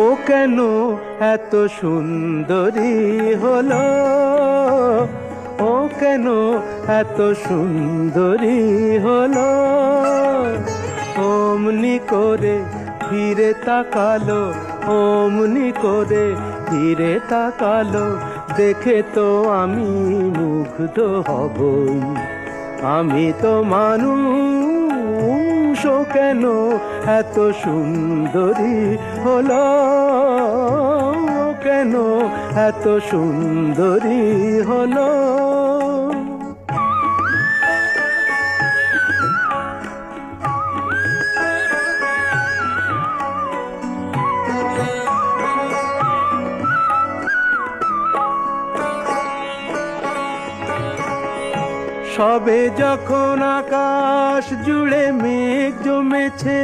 ও কেন এত সুন্দরী হলো, ও কেন এত সুন্দরী হলো। অমনি করে ফিরে তাকালো, অমনি করে ফিরে তাকালো, দেখে তো আমি মুগ্ধ হবই। আমি তো মানুষ, ও কেন এত সুন্দরী হলো, ও কেন এত সুন্দরী হলো। সবে যখন আকাশ জুড়ে মেঘ জমেছে,